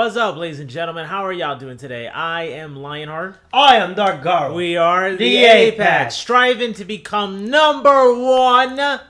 What's up, ladies and gentlemen? How are y'all doing today? I am Lionheart. I am Dark Garo. We are the Apex, striving to become #1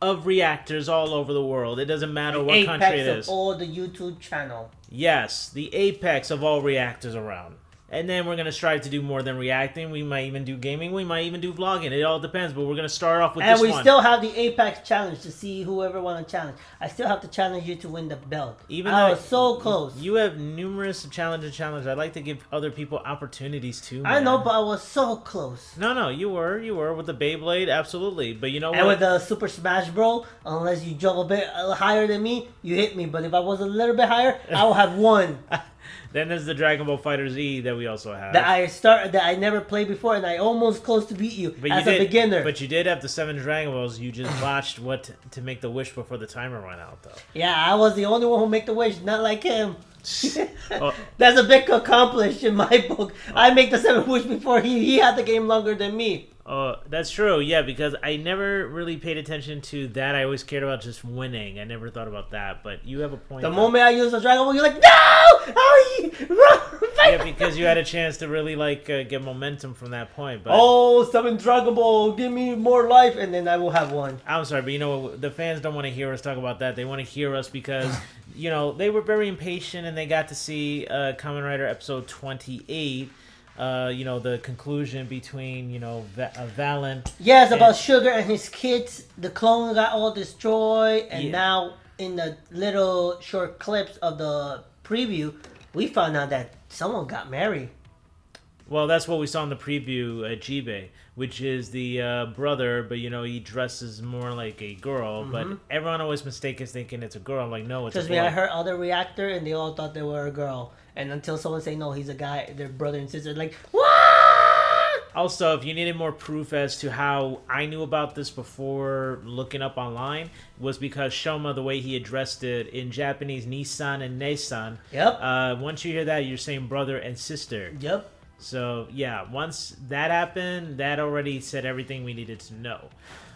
of reactors all over the world. It doesn't matter what country it is. Apex of all the YouTube channel. Yes, the apex of all reactors around. And then we're going to strive to do more than reacting. We might even do gaming. We might even do vlogging. It all depends, but we're going to start off with this one. And we still have the Apex challenge to see whoever want to challenge. I still have to challenge you to win the belt. Even I was so close. You have numerous challenges. I'd like to give other people opportunities too, man. I know, but I was so close. No, you were with the Beyblade, absolutely. But you know what? And with the Super Smash Bros, unless you jump a bit higher than me, you hit me. But if I was a little bit higher, I would have won. Then there's the Dragon Ball FighterZ that we also have. That I never played before, and I almost close to beat you as a beginner. But you did have the 7 Dragon Balls. You just watched what to make the wish before the timer ran out, though. Yeah, I was the only one who make the wish, not like him. That's a big accomplished in my book. I make the 7 wish before he had the game longer than me. That's true, yeah, because I never really paid attention to that. I always cared about just winning. I never thought about that, but you have a point. The moment I use the Dragon Ball, you're like, no! Run! Yeah, because you had a chance to really, get momentum from that point. But 7 Dragon Ball, give me more life, and then I will have one. I'm sorry, but you know, the fans don't want to hear us talk about that. They want to hear us because, you know, they were very impatient, and they got to see Kamen Rider episode 28. You know, the conclusion between, you know, Valen. Yes, about Sugar and his kids. The clone got all destroyed, and now in the little short clips of the preview, we found out that someone got married. Well, that's what we saw in the preview, Jeebh, which is the brother, but, you know, he dresses more like a girl, but everyone always mistakes thinking it's a girl. I'm like, no, it's a boy. Trust me, I heard other Reactor, and they all thought they were a girl. And until someone say, no, he's a guy, their brother and sister, like, what? Also, if you needed more proof as to how I knew about this before looking up online, was because Shoma, the way he addressed it in Japanese, Nissan and Nesan. Yep. Once you hear that, you're saying brother and sister. Yep. So, yeah, once that happened, that already said everything we needed to know.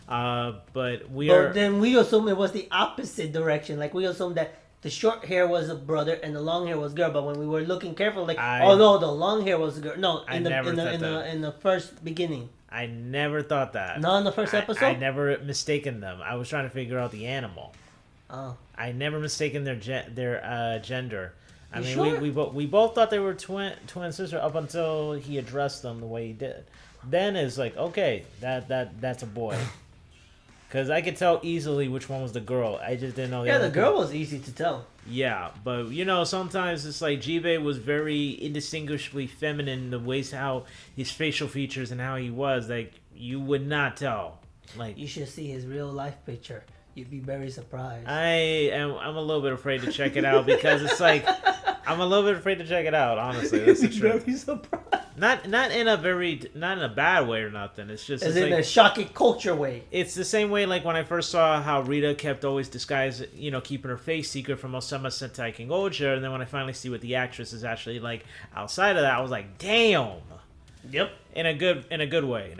But then we assumed it was the opposite direction. Like, we assumed that the short hair was a brother and the long hair was girl. But when we were looking carefully, oh no, the long hair was a girl. No, in the first beginning. I never thought that. No, in the first episode? I never mistaken them. I was trying to figure out the animal. Oh. I never mistaken their gender. I mean, sure? we both thought they were twin sisters up until he addressed them the way he did. Then it's like, okay, that's a boy. Because I could tell easily which one was the girl. I just didn't know the other. Yeah, the girl was easy to tell. Yeah, but, you know, sometimes it's like Jeebh was very indistinguishably feminine. The ways how his facial features and how he was, like, you would not tell. Like, you should see his real life picture. You'd be very surprised. I'm a little bit afraid to check it out because it's like, I'm a little bit afraid to check it out, honestly. That's the truth. Very surprised. Not in a bad way or nothing. It's just in a shocking culture way. It's the same way like when I first saw how Rita kept always keeping her face secret from Osama Sentai King Oja, and then when I finally see what the actress is actually like outside of that, I was like, damn. Yep. In a good way.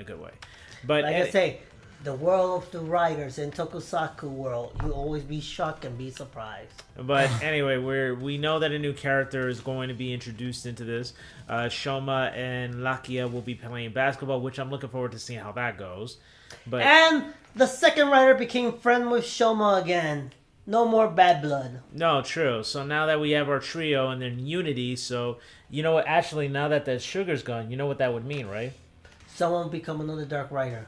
But like I say, the world of the writers in Tokusatsu world, you always be shocked and be surprised. But anyway, we know that a new character is going to be introduced into this. Shoma and Lakia will be playing basketball, which I'm looking forward to seeing how that goes. And the second writer became friend with Shoma again. No more bad blood. No, true. So now that we have our trio and then unity, so you know what? Actually, now that the Sugar's gone, you know what that would mean, right? Someone become another Dark Rider.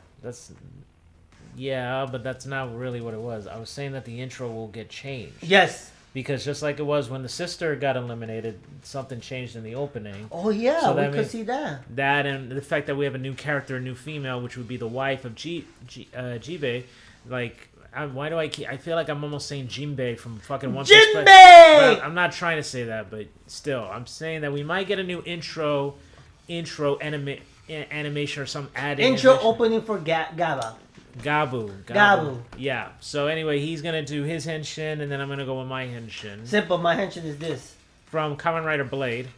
Yeah, but that's not really what it was. I was saying that the intro will get changed. Yes. Because just like it was when the sister got eliminated, something changed in the opening. Oh, yeah, so we could see that. That and the fact that we have a new character, a new female, which would be the wife of Jeebh. Like, I feel like I'm almost saying Jinbei from fucking One Piece. Jinbei! I'm not trying to say that, but still, I'm saying that we might get a new intro animation or some adding. Intro opening for Gavv. Gavv. Yeah. So anyway, he's gonna do his henshin, and then I'm gonna go with my henshin. Simple. My henshin is this. From Kamen Rider Blade.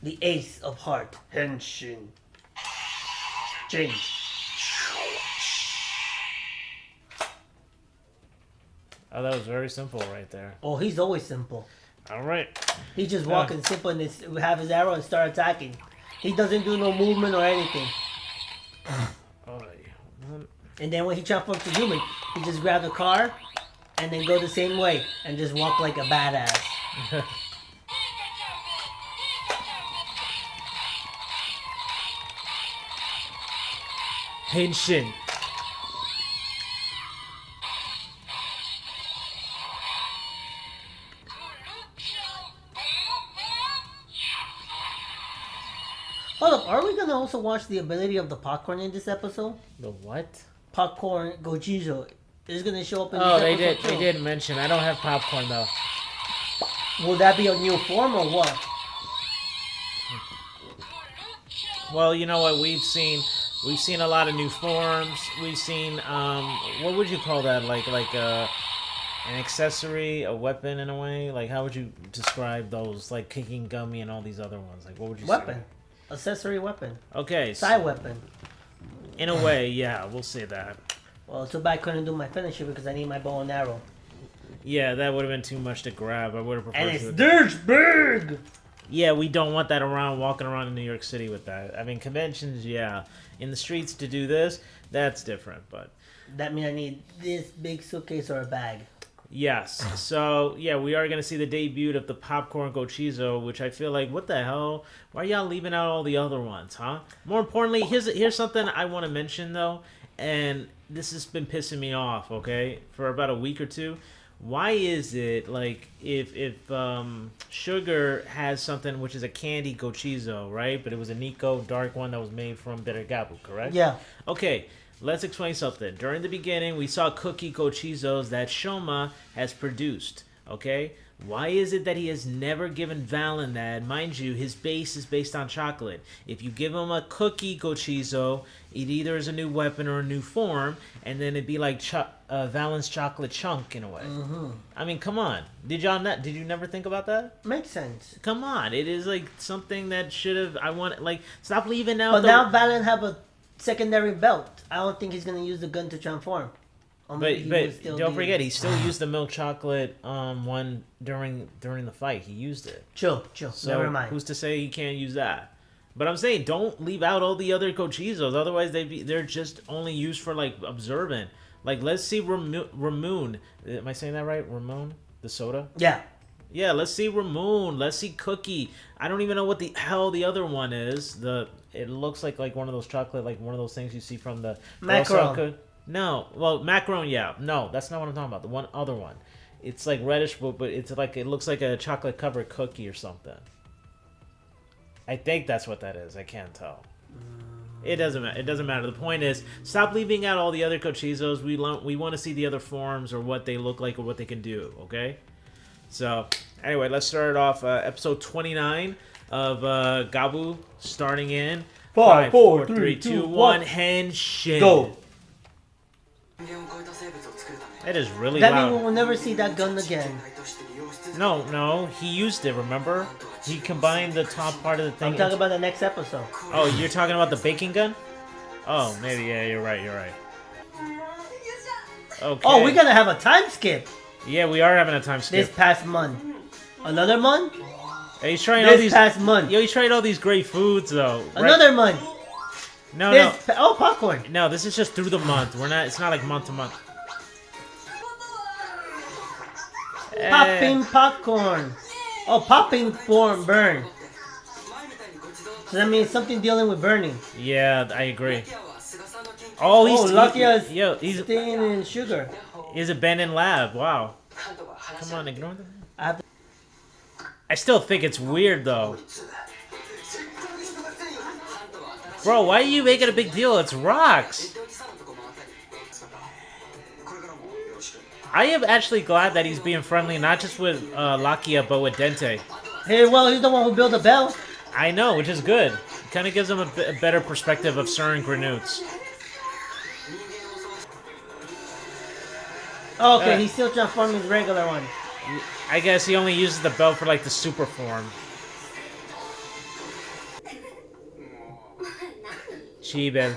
The Ace of Heart. Henshin. Change. Oh, that was very simple right there. Oh, he's always simple. All right. He's just walking simple and have his arrow and start attacking. He doesn't do no movement or anything. And then when he transforms to human, he just grab the car and then go the same way and just walk like a badass. Henshin. Hold up, are we gonna also watch the ability of the popcorn in this episode? The what? Popcorn Gojizo is gonna show up in this episode. They did mention. I don't have popcorn though. Will that be a new form or what? Well, you know what we've seen a lot of new forms. We've seen what would you call that? Like an accessory, a weapon in a way. Like how would you describe those? Like kicking gummy and all these other ones. Like what would you weapon? Say? Accessory weapon. Okay. Side weapon. In a way, yeah, we'll say that. Well, too bad I couldn't do my finisher because I need my bow and arrow. Yeah, that would have been too much to grab. I would have preferred. And it's this big. Yeah, we don't want that walking around in New York City with that. I mean, conventions, yeah. In the streets to do this, that's different, but... That means I need this big suitcase or a bag. Yes. So, yeah, we are going to see the debut of the Popcorn Gochizo, which I feel like, what the hell? Why are y'all leaving out all the other ones, huh? More importantly, here's something I want to mention, though, and this has been pissing me off, okay, for about a week or two. Why is it, like, if Sugar has something which is a candy Gochizo, right? But it was a Nico dark one that was made from bitter Gavv, correct? Yeah. Okay, let's explain something. During the beginning, we saw cookie Gochizos that Shoma has produced, okay? Why is it that he has never given Valen that? Mind you, his base is based on chocolate. If you give him a cookie Gochizo, it either is a new weapon or a new form, and then it'd be like Valen's chocolate chunk in a way. Mm-hmm. I mean, come on. Did you never think about that? Makes sense. Come on. It is like something that should have, stop leaving out. But now Valen have a secondary belt. I don't think he's going to use the gun to transform. But don't forget, he still used the milk chocolate one during the fight. He used it. Chill. So never mind. Who's to say he can't use that? But I'm saying don't leave out all the other Gochizos. Otherwise, they're just only used for like observant. Like let's see Ramoon. Am I saying that right? Ramoon, the soda. Yeah. Yeah. Let's see Ramoon. Let's see Cookie. I don't even know what the hell the other one is. It looks like one of those chocolate, like one of those things you see from the macaron. No, well, macaron, yeah. No, that's not what I'm talking about. The one other one. It's like reddish, but it looks like a chocolate-covered cookie or something. I think that's what that is. I can't tell. It doesn't matter. It doesn't matter. The point is, stop leaving out all the other Gochizos. We want to see the other forms or what they look like or what they can do, okay? So, anyway, let's start off episode 29 of Gavv starting in 5, 4, 3, 2, 1. Henshin. Go. That is really loud. That means we'll never see that gun again. No, he used it, remember? He combined the top part of the thing. I'm talking about the next episode. Oh, you're talking about the baking gun? Oh, maybe, yeah, you're right. Okay. Oh, we're gonna have a time skip. Yeah, we are having a time skip. This past month. Another month? Hey, he's trying this past month. Yo, he's trying all these great foods, though. Another month. No. Oh, popcorn. No, this is just through the month. It's not like month to month. Popping popcorn. Oh, popping burn. So that means something dealing with burning. Yeah, I agree. Oh, he's staying in sugar. He's abandoned lab. Wow. Come on, ignore them. I still think it's weird though. Bro, why are you making a big deal? It's rocks. I am actually glad that he's being friendly, not just with Lakia, but with Dente. Hey, well, he's the one who built the bell. I know, which is good. It kind of gives him a better perspective of Surin Granutes. Oh, okay, he's still transforming his regular one. I guess he only uses the belt for like the super form. Jeebh.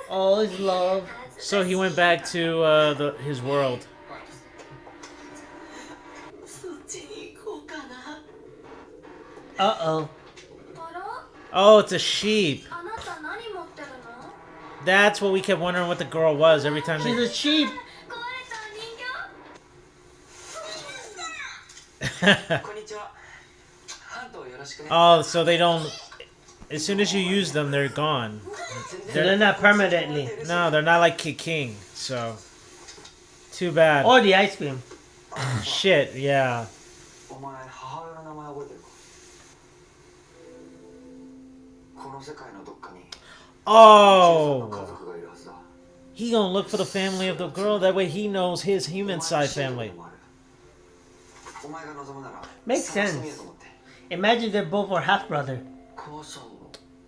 Oh, his love. So he went back to his world. Uh-oh. Oh, it's a sheep. That's what we kept wondering what the girl was every time. She's a sheep. Oh, so they don't... As soon as you use them, they're gone. They're not permanently. No, they're not like King, so... Too bad. Or the ice cream. Shit, yeah. Oh! He gonna look for the family of the girl. That way he knows his human side family. Makes sense. Imagine they both were half-brother.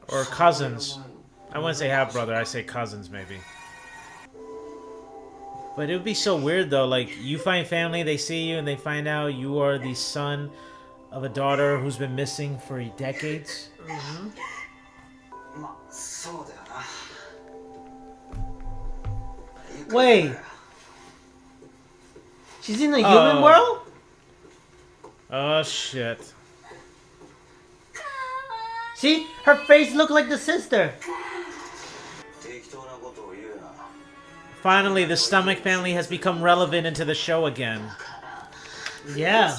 Or cousins. I wouldn't say half-brother, I say cousins maybe. But it would be so weird though, like you find family, they see you and they find out you are the son of a daughter who's been missing for decades. Mm-hmm. Wait. She's in the human world? Oh shit. See? Her face looked like the sister. Finally, the stomach family has become relevant into the show again. Yeah.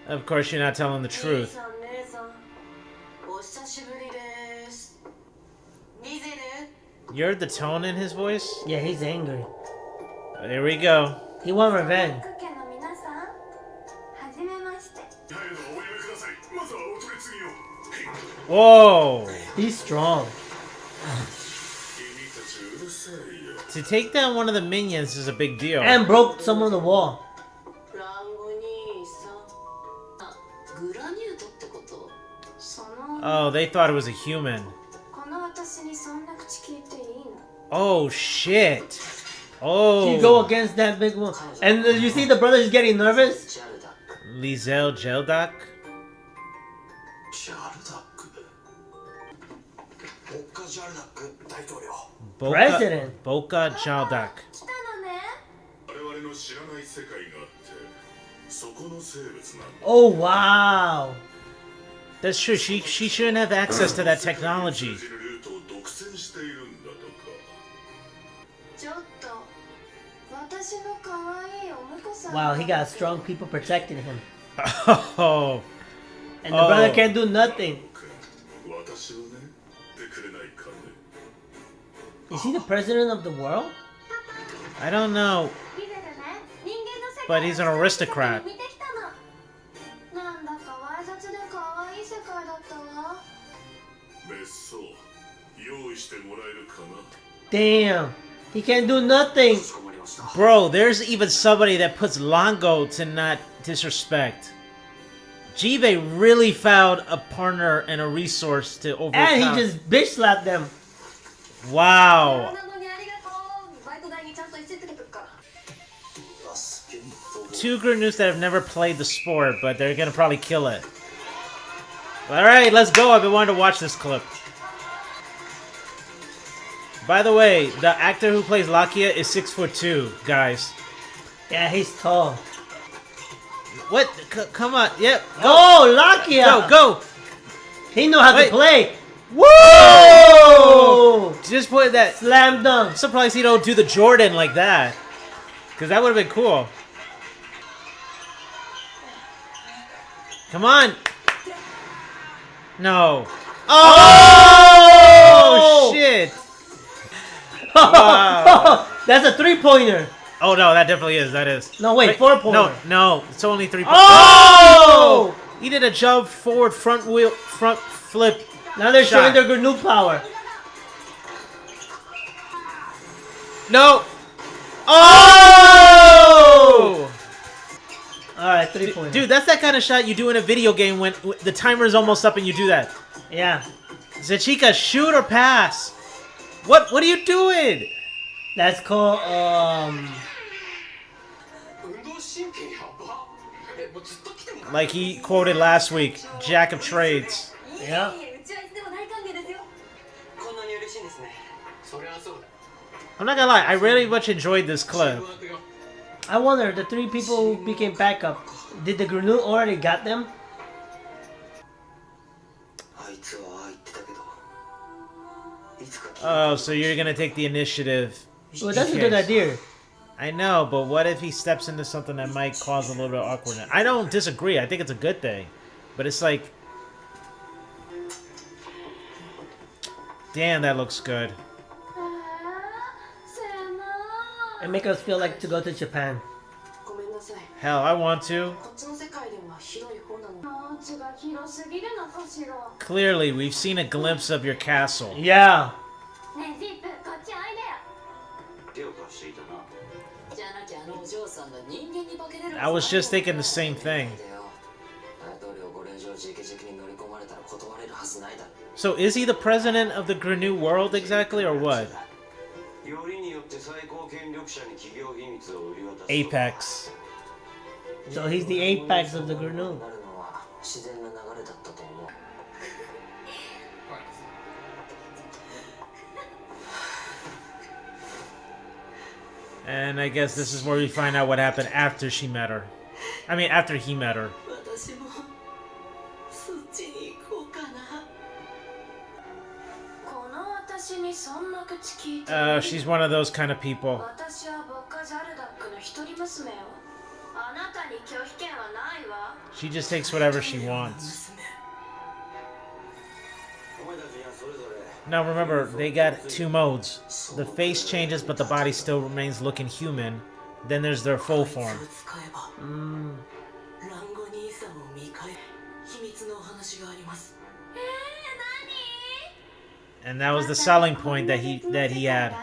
Of course, you're not telling the truth. You heard the tone in his voice? Yeah, he's angry. There we go. He wants revenge. Whoa! He's strong. To take down one of the minions is a big deal. And broke some of the wall. Oh, they thought it was a human. Oh, shit. Oh. You go against that big one. And you see the brother's getting nervous? Lizel Jeldak? President. Boca Jaldak. Oh, wow. That's true. She shouldn't have access to that technology. Wow, he got strong people protecting him. Oh. And the brother can't do nothing. Is he the president of the world? I don't know. But he's an aristocrat. Damn. He can't do nothing. Bro, there's even somebody that puts Longo to not disrespect. Jeebh really found a partner and a resource to overcome. And he just bitch slapped them. Wow. Two good news that have never played the sport, but they're gonna probably kill it. Alright, let's go. I've been wanting to watch this clip. By the way, the actor who plays Lakia is 6'2", guys. Yeah, he's tall. What? Come on. Yep. Go. Oh, Lakia! Go, go! He know how to play. Whoa! Just put that. Slam dunk. I'm surprised he don't do the Jordan like that. Because that would have been cool. Come on. No. Oh, shit. Wow. That's a 3-pointer. Oh, no, that definitely is. That is. No, wait, 4-pointer. No, it's only 3 points. Oh! He did a jump forward, front flip. Now they're shot. showing their new power. No. Oh! Alright, 3-pointer. Dude, that's that kind of shot you do in a video game when the timer is almost up and you do that. Yeah. Zachika, shoot or pass? What are you doing? That's called, Like he quoted last week, Jack of Trades. Yeah. I'm not gonna lie, I really much enjoyed this clip. I wonder, the 3 people who became backup, did the Gnu already got them? Oh, so you're gonna take the initiative. Well, that's a good idea. I know, but what if he steps into something that might cause a little bit of awkwardness? I don't disagree. I think it's a good thing. But it's like... Damn, that looks good. It makes us feel like to go to Japan. Hell, I want to. Clearly, we've seen a glimpse of your castle. Yeah. I was just thinking the same thing. So is he the president of the Gnu world exactly, or what? Apex. So he's the apex of the Gnu. And I guess this is where we find out what happened after she met her. I mean, after he met her. She's one of those kind of people. She just takes whatever she wants. Now remember, they got 2 modes. The face changes, but the body still remains looking human. Then there's their full form. And that was the selling point that he had.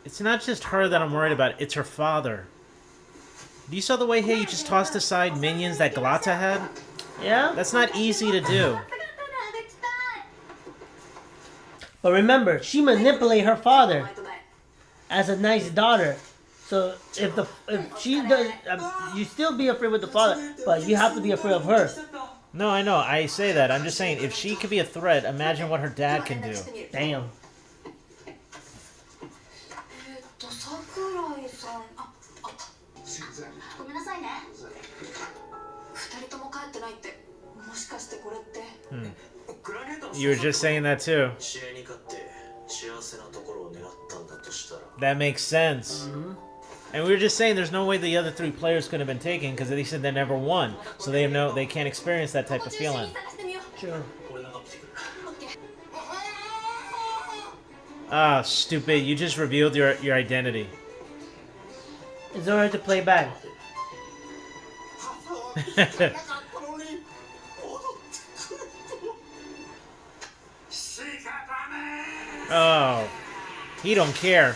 It's not just her that I'm worried about, it's her father. You saw the way he just tossed aside minions that Glata had? Yeah? That's not easy to do. But remember, she manipulated her father as a nice daughter. So if she does, you still be afraid with the father, but you have to be afraid of her. No, I know. I say that. I'm just saying, if she could be a threat, imagine what her dad can do. Damn. You were just saying that too. That makes sense. And we were just saying there's no way the other 3 players could have been taken because they said they never won, so they can't experience that type of feeling. Sure. Ah, stupid! You just revealed your identity. It's alright to play back. Oh, he don't care.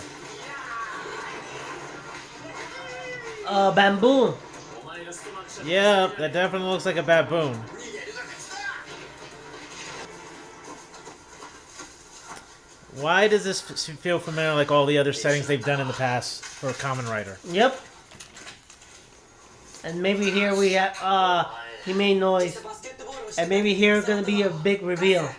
Bamboo. Yeah, that definitely looks like a baboon. Why does this feel familiar like all the other settings they've done in the past for Kamen Rider? Yep. And maybe here we have, he made noise. And maybe here gonna be a big reveal.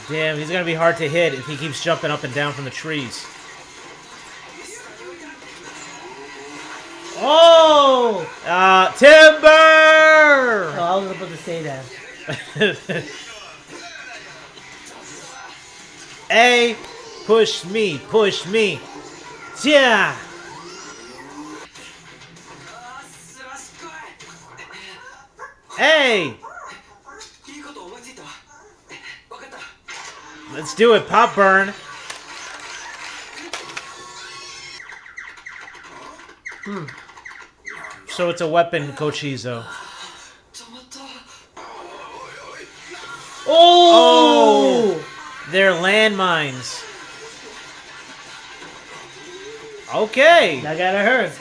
Damn, he's gonna be hard to hit if he keeps jumping up and down from the trees. Oh! Timber! Oh, I was about to say that. Hey, push me, push me. Yeah! Hey! Let's do it, pop burn. So it's a weapon, Kochizo. Oh! They're landmines. Okay. That gotta hurt.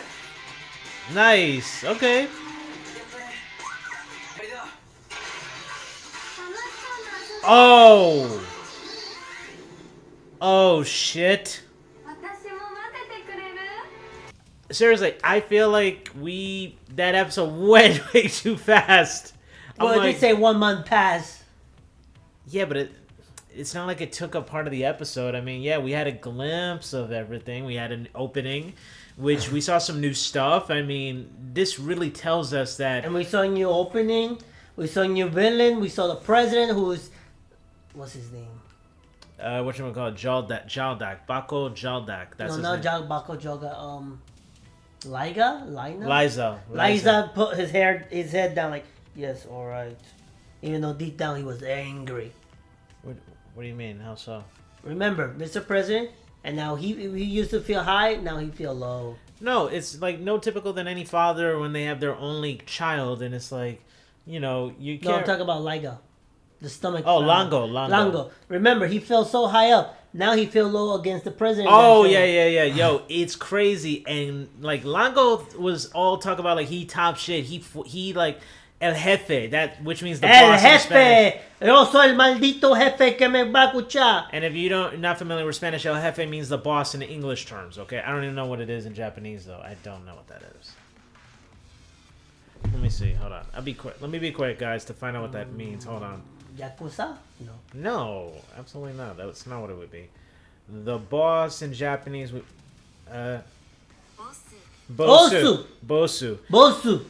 Nice. Okay. Oh. Oh shit. Seriously, I feel like that episode went way too fast. Well, they say 1 month pass. Yeah, but it's not like it took up part of the episode. I mean, yeah, we had a glimpse of everything. We had an opening, which we saw some new stuff. I mean, this really tells us that. And we saw a new opening. We saw a new villain. We saw the president, who's what's his name? Whatchamacallit? Jaldak. Bako Jaldak. That's his name. Bako Jaldak. Lina? Liza put his head down like, yes, all right. Even though deep down he was angry. What do you mean? How so? Remember, Mr. President, and now he used to feel high, now he feel low. No, it's like no typical than any father when they have their only child, and it's like, you know, you can't. No, I'm talking about Liga. The stomach. Oh, Longo. Remember, he felt so high up. Now he feel low against the president. Oh, yeah. Yo, it's crazy. And, like, Longo was all talk about, like, he top shit. He like, el jefe, which means the boss in Spanish. Yo soy el maldito jefe que me va a escuchar. And if you're not familiar with Spanish, el jefe means the boss in the English terms, okay? I don't even know what it is in Japanese, though. I don't know what that is. Let me see. Hold on. I'll be quick. Let me be quick, guys, to find out what that means. Hold on. Yakuza? No, absolutely not. That's not what it would be. The boss in Japanese would... Bosu.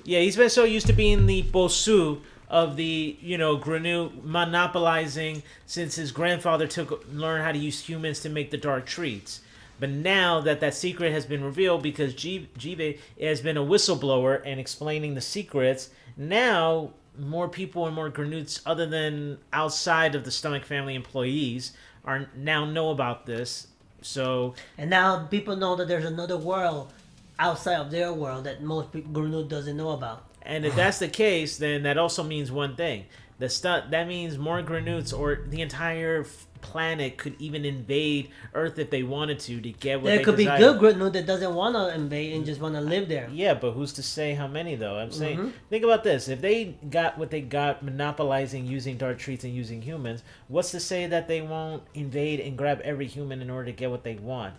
Yeah, he's been so used to being the bosu of the, Grenu monopolizing since his grandfather learned how to use humans to make the dark treats. But now that secret has been revealed because Jeebh has been a whistleblower and explaining the secrets, now more people and more Granuts other than outside of the Stomach family employees now know about this. So and now people know that there's another world outside of their world that most Granut doesn't know about. And if that's the case, then that also means one thing. That means more Granuts or the entire planet could even invade Earth if they wanted to get what they desire. There could be good Granut that doesn't want to invade and just want to live there. Yeah, but who's to say how many, though? I'm saying, think about this. If they got what they got monopolizing using dark treats and using humans, what's to say that they won't invade and grab every human in order to get what they want?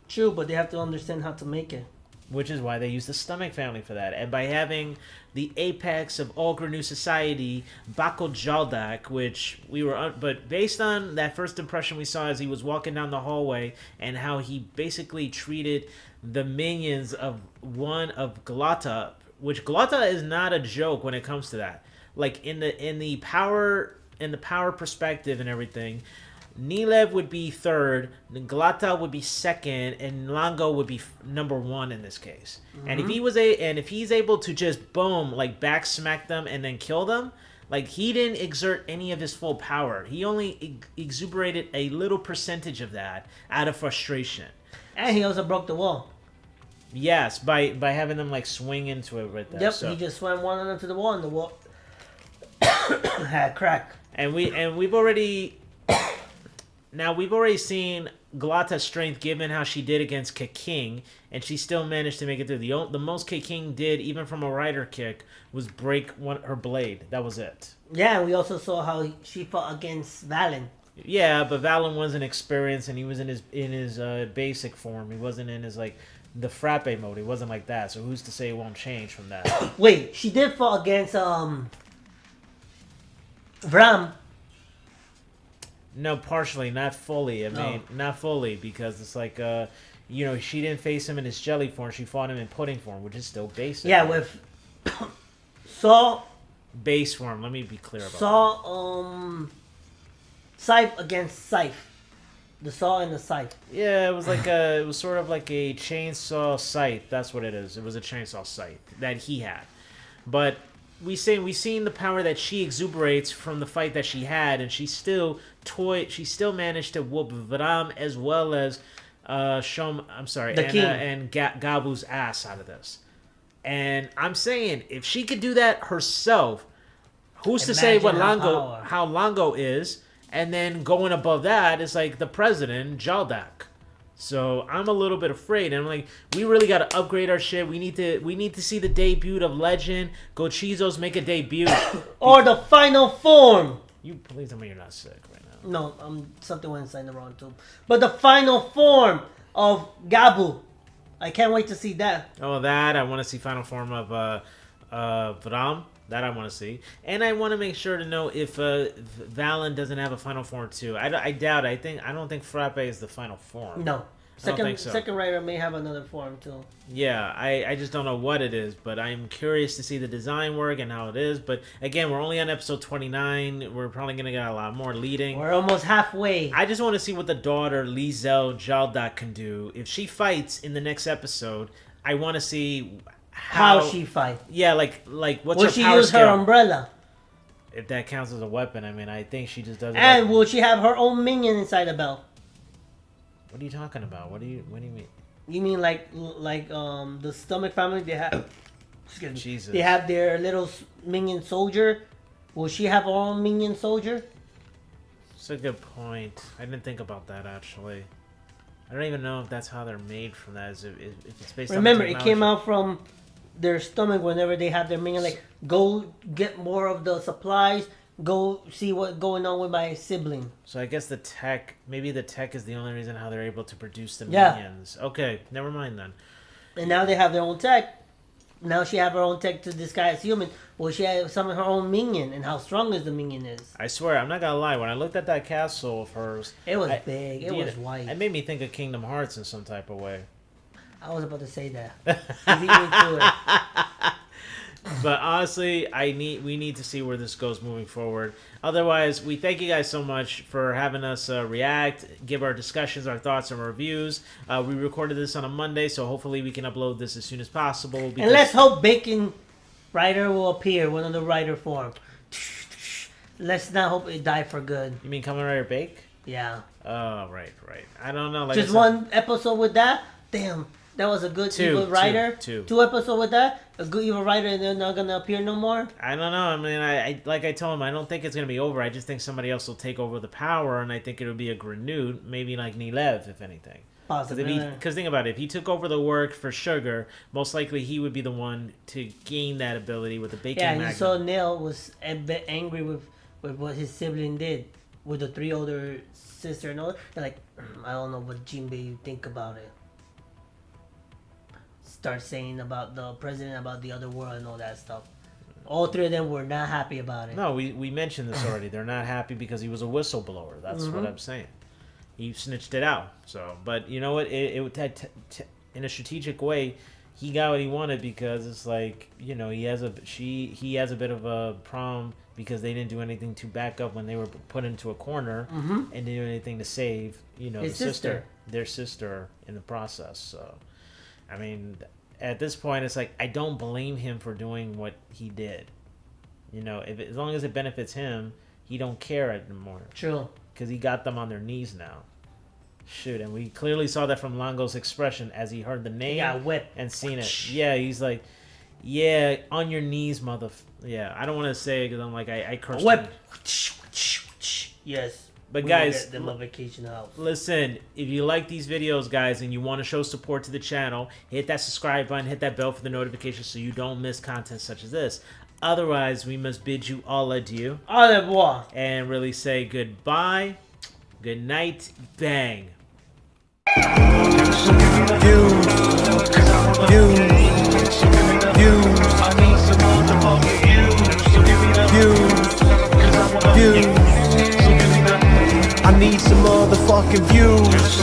True, but they have to understand how to make it. Which is why they use the Stomach family for that. And by having the apex of all Granu society, Bako Jaldak, which we were... But based on that first impression we saw as he was walking down the hallway and how he basically treated the minions of one of Glata, which Glata is not a joke when it comes to that. Like, in the power perspective and everything... Nilev would be third, Glata would be second, and Longo would be number one in this case. And if he's able to just back smack them and then kill them, like he didn't exert any of his full power. He only exuberated a little percentage of that out of frustration. And he also broke the wall. Yes, by having them like swing into it right there. Yep, so he just swam one into the wall, and the wall had a crack. And we've already. Now, we've already seen Glata's strength given how she did against Keking, and she still managed to make it through. The most Keking did, even from a rider kick, was break her blade. That was it. Yeah, and we also saw how she fought against Valen. Yeah, but Valen wasn't experienced, and he was in his basic form. He wasn't in his, the frappe mode. He wasn't like that, so who's to say it won't change from that? Wait, she did fight against, Vram. No, partially, not fully. I mean, not fully, because it's like, she didn't face him in his jelly form. She fought him in pudding form, which is still basic. Yeah, with Saw. Base form. Let me be clear about that. Scythe against Scythe. The saw and the scythe. Yeah, it was sort of like a chainsaw scythe. That's what it is. It was a chainsaw scythe that he had, but. We seen the power that she exuberates from the fight that she had, and she still managed to whoop Vram as well as Gavv's ass out of this. And I'm saying if she could do that herself, who's to say how Longo is? And then going above that is like the president, Jaldak. So I'm a little bit afraid, and I'm like, we really got to upgrade our shit. We need to see the debut of Legend. Gochizos make a debut, or the final form. You please tell me you're not sick right now. No, something went inside the wrong tube. But the final form of Gavv. I can't wait to see that. Oh, that. I want to see final form of Vram. That I want to see. And I want to make sure to know if Valen doesn't have a final form too. I doubt it. I don't think Frappe is the final form. No. Second Rider may have another form too. Yeah, I just don't know what it is, but I'm curious to see the design work and how it is. But again, we're only on episode 29. We're probably going to get a lot more leading. We're almost halfway. I just want to see what the daughter, Lizel Jaldak, can do. If she fights in the next episode, I want to see how she fights. Yeah, like what's will her she power use scale? her umbrella? If that counts as a weapon, I mean, I think she just does it. And will she have her own minion inside the belt? What are you talking about? What do you mean? You mean like the Stomach family? They have. Excuse me. Jesus. They have their little minion soldier. Will she have her own minion soldier? That's a good point. I didn't think about that actually. I don't even know if that's how they're made from that. If it's based. Remember, on it came out from their stomach whenever they have their minion. Like, go get more of the supplies. Go see what's going on with my sibling. So I guess maybe the tech is the only reason how they're able to produce the minions. Okay, never mind then. And now they have their own tech. Now she have her own tech to disguise human. Well, she has some of her own minion, and how strong is the minion is. I swear, I'm not gonna lie. When I looked at that castle of hers, it was big. It was white. It made me think of Kingdom Hearts in some type of way. I was about to say that. You beat me to it. But honestly, we need to see where this goes moving forward. Otherwise, we thank you guys so much for having us react, give our discussions, our thoughts, and reviews. We recorded this on a Monday, so hopefully we can upload this as soon as possible. And let's hope Bacon Rider will appear, one of the Rider form. Let's not hope it die for good. You mean Kamen Rider Bake? Yeah. Oh, right. I don't know. Like just one episode with that? Damn. That was a good Evil Rider. Two episodes with that. A good Evil Rider, and they're not gonna appear no more. I don't know. I mean, I like I told him, I don't think it's gonna be over. I just think somebody else will take over the power, and I think it'll be a Grenade, maybe like Nilev, if anything. Possibly. Because think about it, if he took over the work for Sugar, most likely he would be the one to gain that ability with the Bacon Magnum. Yeah, you saw Neil was a bit angry with what his sibling did with the three older sister and all. They're like, I don't know what Jeebh you think about it. Start saying about the president, about the other world, and all that stuff. All three of them were not happy about it. No, we mentioned this already. They're not happy because he was a whistleblower. That's what I'm saying. He snitched it out. So, but you know what? In a strategic way, he got what he wanted because it's like, you know, he has a bit of a problem because they didn't do anything to back up when they were put into a corner and didn't do anything to save, you know, their sister in the process. So. I mean, at this point, it's like, I don't blame him for doing what he did. You know, as long as it benefits him, he don't care anymore. True. Because he got them on their knees now. Shoot, and we clearly saw that from Longo's expression as he heard the name and seen it. Yeah, he's like, yeah, on your knees, Yeah, I don't want to say it because I'm like, I cursed him. Yes. But guys, the vacation house. Listen, if you like these videos, guys, and you want to show support to the channel, hit that subscribe button, hit that bell for the notifications so you don't miss content such as this. Otherwise, we must bid you all adieu. Au revoir. And really say goodbye, good night, bang. I need some motherfucking views.